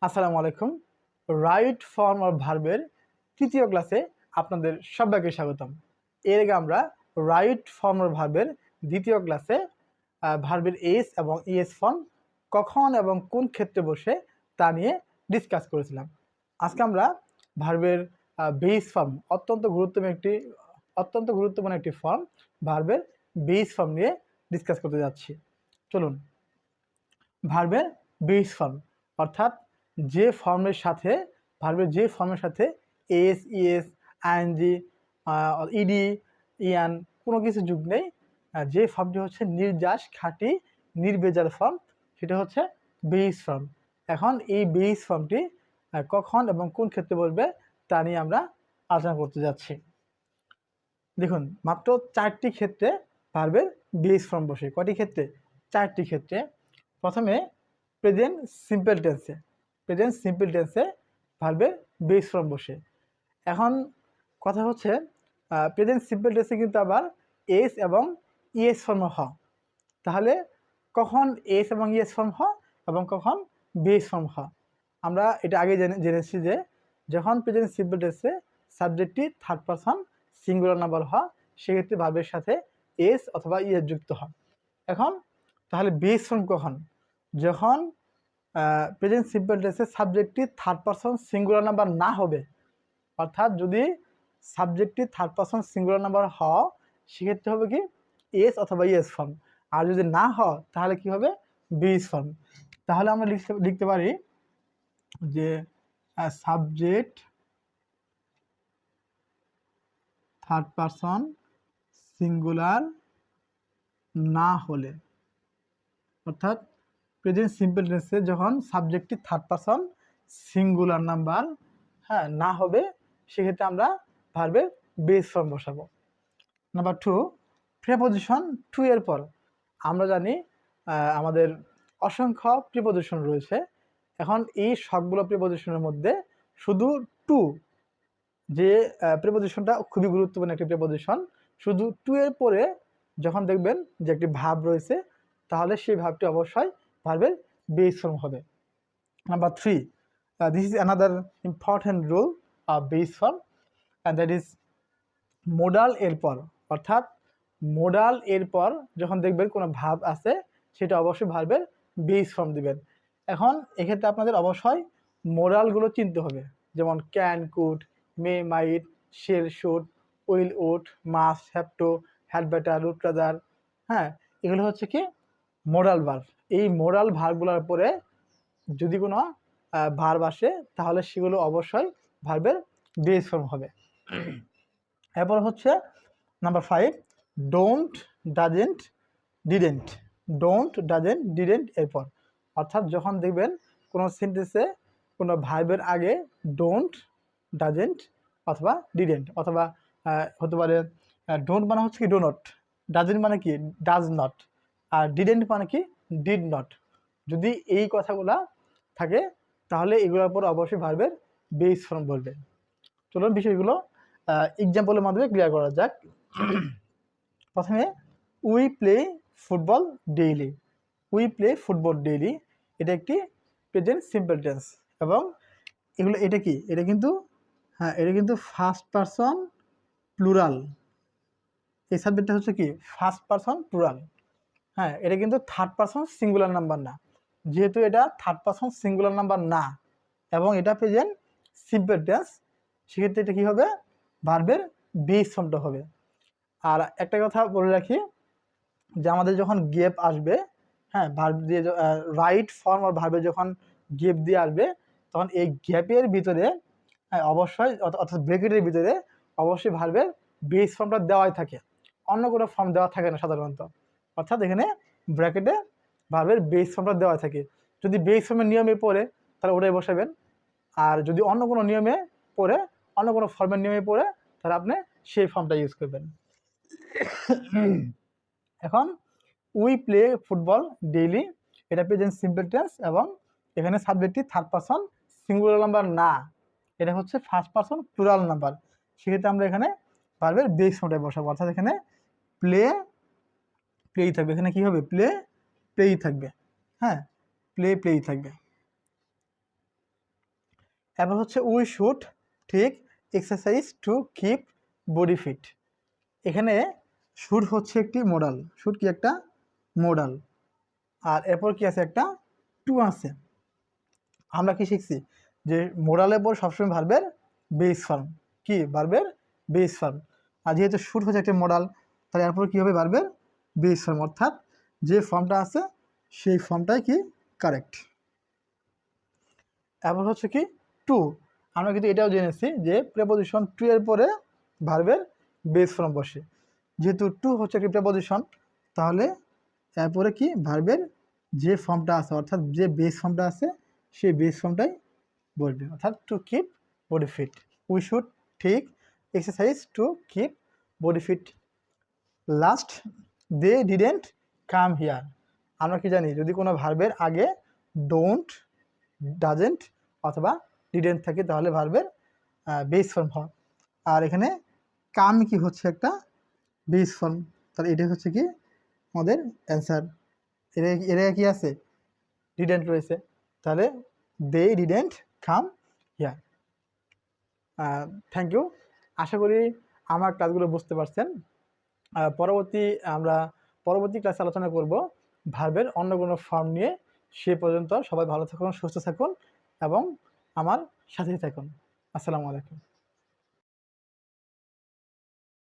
আসসালামু আলাইকুম। Right form or ভার্বের তৃতীয় ক্লাসে আপনাদের সবাইকে স্বাগতম। এর আগে আমরা রাইট ফর্ম অর ভার্বের দ্বিতীয় ক্লাসে ভার্বের এস এবং ইএস ফর্ম কখন এবং কোন ক্ষেত্রে বসে তা নিয়ে ডিসকাস করেছিলাম। আজকে আমরা ভার্বের বেস ফর্ম অত্যন্ত গুরুত্বপূর্ণ একটি ফর্ম ভার্বের বেস ফর্ম নিয়ে ডিসকাস করতে যাচ্ছি। চলুন, ভার্বের বেস ফর্ম অর্থাৎ ভার্বের যে ফর্মের সাথে এস, ইএস, আইএনজি, ইডি, ইয়ান কোনো কিছু যুগ নেই, যে ফর্মটি হচ্ছে নির্যাস, খাঁটি, নির্ভেজাল ফর্ম, সেটা হচ্ছে বেস ফর্ম। এখন এই বেস ফর্মটি কখন এবং কোন ক্ষেত্রে বলবে তা নিয়ে আমরা আলোচনা করতে যাচ্ছি। দেখুন, মাত্র 4টি ক্ষেত্রে ভার্বের বেস ফর্ম বসে। কয়টি ক্ষেত্রে? 4টি ক্ষেত্রে। প্রথমে প্রেজেন্ট সিম্পল টেন্সে ভার্বের বেস ফর্ম বসে। এখন কথা হচ্ছে প্রেজেন্ট সিম্পল টেন্সে কিন্তু আবার এস এবং ইএস ফর্ম হয়। তাহলে কখন এস এবং ইএস ফর্ম হয় এবং কখন বেস ফর্ম হয়? আমরা এটা আগে জেনেছি যে যখন প্রেজেন্ট সিম্পল টেন্সে সাবজেক্টটি থার্ড পারসন সিঙ্গুলার নাম্বার হয়, সেক্ষেত্রে ভার্বের সাথে এস অথবা ইএস যুক্ত হয়। এখন তাহলে বেস ফর্ম কখন? যখন প্রেজেন্ট সিম্পল টেন্সে সাবজেক্টটি থার্ড পারসন সিঙ্গুলার নাম্বার না হবে, অর্থাৎ যদি সাবজেক্টটি থার্ড পারসন সিঙ্গুলার নাম্বার হয় সেক্ষেত্রে হবে কি এস অথবা ইএস ফর্ম, আর যদি না হয় তাহলে কি হবে? Base form. তাহলে আমরা লিখতে পারি যে সাবজেক্ট থার্ড পারসন সিঙ্গুলার না হলে, অর্থাৎ প্রেজেন্ট সিম্পল টেন্সে যখন সাবজেক্টটি থার্ড পারসন সিঙ্গুলার নাম্বার না হবে, সেক্ষেত্রে আমরা ভার্বের বেস ফর্ম বসাবো। নাম্বার 2, প্রিপোজিশন টু এর পর। আমরা জানি আমাদের অসংখ্য প্রিপোজিশন রয়েছে। এখন এই সবগুলো প্রিপোজিশনের মধ্যে শুধু টু, যে প্রিপোজিশনটা খুবই গুরুত্বপূর্ণ একটি প্রিপোজিশন, শুধু টু এর পরে যখন দেখবেন যে একটি ভাব রয়েছে, তাহলে সেই ভাবটি অবশ্যই ভার্বের বেস ফর্ম হবে। Number 3, this is another important rule of base form, and that is modal এর পর। অর্থাৎ মোডাল এর পর যখন দেখবেন কোনো ভাব আছে, সেটা অবশ্যই ভার্বের বেস ফর্ম দিবেন। এখন এক্ষেত্রে আপনাদের অবশ্যই মোডালগুলো চিনতে হবে, যেমন can, could, may, might, shall, should, will, would, must, have to, had better, would rather. এগুলো হচ্ছে কি মোডাল ভার্ব। এই মোডাল ভার্বগুলোর পরে যদি কোনো ভার্ব আসে, তাহলে সেগুলো অবশ্যই ভার্বের বেস ফর্ম হবে। এরপর হচ্ছে number 5, don't, doesn't, didn't. Don't, doesn't, didn't এরপর, অর্থাৎ যখন দেখবেন কোনো সেন্টেন্সে কোনো ভার্বের আগে ডোন্ট, ডাজেন্ট অথবা ডিডেন্ট, অথবা হতে পারে ডোন্ট মানে হচ্ছে কি ডো নট, ডাজেন্ট মানে কি ডাজ নট, আর ডিডেন্ট মানে কি ডিড নট। যদি এই কথাগুলা থাকে তাহলে এগুলোর পর অবশ্যই ভার্বের বেস ফর্ম বলবে। চলুন বিষয়গুলো এক্সাম্পলের মাধ্যমে ক্লিয়ার করা যাক। প্রথমে we play football daily. We play football daily, এটা একটি প্রেজেন্ট সিম্পল টেন্স, এবং এটা কি, এটা কিন্তু ফার্স্ট পারসন প্লুরাল। এই সাবজেক্টটা হচ্ছে কি ফার্স্ট পারসন প্লুরাল। এটা কিন্তু থার্ড পারসন সিঙ্গুলার নাম্বার না। যেহেতু এটা থার্ড পারসন সিঙ্গুলার নাম্বার না এবং এটা প্রেজেন্ট সিম্পল টেন্স, সেক্ষেত্রে এটা কী হবে? ভার্বের বেস ফর্মটা হবে। আর একটা কথা বলে রাখি যে আমাদের যখন গেপ আসবে, ভার্ব দিয়ে রাইট ফর্ম আর ভার্বে যখন গেপ দিয়ে আসবে, তখন এই গ্যাপের ভিতরে অবশ্যই, অর্থাৎ ব্রেকেটের ভিতরে অবশ্যই ভার্বের বেস ফর্মটা দেওয়াই থাকে, অন্য কোনো ফর্ম দেওয়া থাকে না সাধারণত। অর্থাৎ এখানে ব্র্যাকেটে ভার্বের বেস ফর্মটা দেওয়া থাকে। যদি বেস ফর্মের নিয়মে পড়ে তাহলে ওটাই বসাবেন, আর যদি অন্য কোনো নিয়মে পড়ে, অন্য কোনো ফর্মের নিয়মে পড়ে, তাহলে আপনি সেই ফর্মটা ইউজ করবেন। এখন উই প্লে ফুটবল ডেইলি, এটা প্রেজেন্ট সিম্পল টেন্স এবং এখানে সাবজেক্টটি থার্ড পারসন সিঙ্গুলার নাম্বার না, এটা হচ্ছে ফার্স্ট পারসন প্লুরাল নাম্বার। সেক্ষেত্রে আমরা এখানে ভার্বের বেস ফর্মটাই বসাবো, অর্থাৎ এখানে প্লেই থাকবে। এখানে কি হবে? প্লেই থাকবে। প্লেই থাকবে। এবার হচ্ছে উই শুড ঠিক exercise to keep body fit. এখানে শুড হচ্ছে একটি মোডাল, শুড কি একটা মোডাল, আর এরপর কি আছে একটা টু আছে। আমরা কি শিখছি যে মোডালের পর সবসময় ভার্বের বেস ফর্ম, কি ভার্বের বেস ফর্ম। আর যেহেতু শুড হচ্ছে একটা মোডাল, তাহলে এরপর কী হবে ভার্বের বেস ফর্ম, অর্থাৎ যে ফর্মটা আছে সেই ফর্মটাই কি কারেক্ট। এরপর হচ্ছে কি টু, আমরা কিন্তু এটাও জেনেছি যে প্রেপোজিশন টু এর পরে ভার্বের বেস ফর্ম বসে। যেহেতু টু হচ্ছে একটি প্রেপোজিশন, তাহলে এরপরে কি ভার্বের যে ফর্মটা আছে অর্থাৎ যে বেস ফর্মটা আছে সেই বেস ফর্মটাই বলবে, অর্থাৎ to keep body fit. We should ঠিক exercise to keep body fit. Last, they didn't come here. আমরা কি জানি যদি কোনো ভার্বের আগে ডোন্ট, ডাজেন্ট অথবা ডিডেন্ট থাকে তাহলে ভার্বের বেস ফর্ম হয়। আর এখানে কাম কি হচ্ছে একটা বেস ফর্ম, তাহলে এটাই হচ্ছে কি আমাদের অ্যান্সার। এর কি আছে ডিডেন্ট রয়েছে, তাহলে they didn't come here. Thank you, আশা করি আমার ক্লাসগুলো বুঝতে পারছেন। পরবর্তী ক্লাসে আলোচনা করব ভার্বের অন্য কোনো ফর্ম নিয়ে। সে পর্যন্ত সবাই ভালো থাকুন, সুস্থ থাকুন এবং আমার সাথেই থাকুন। আসসালামু আলাইকুম।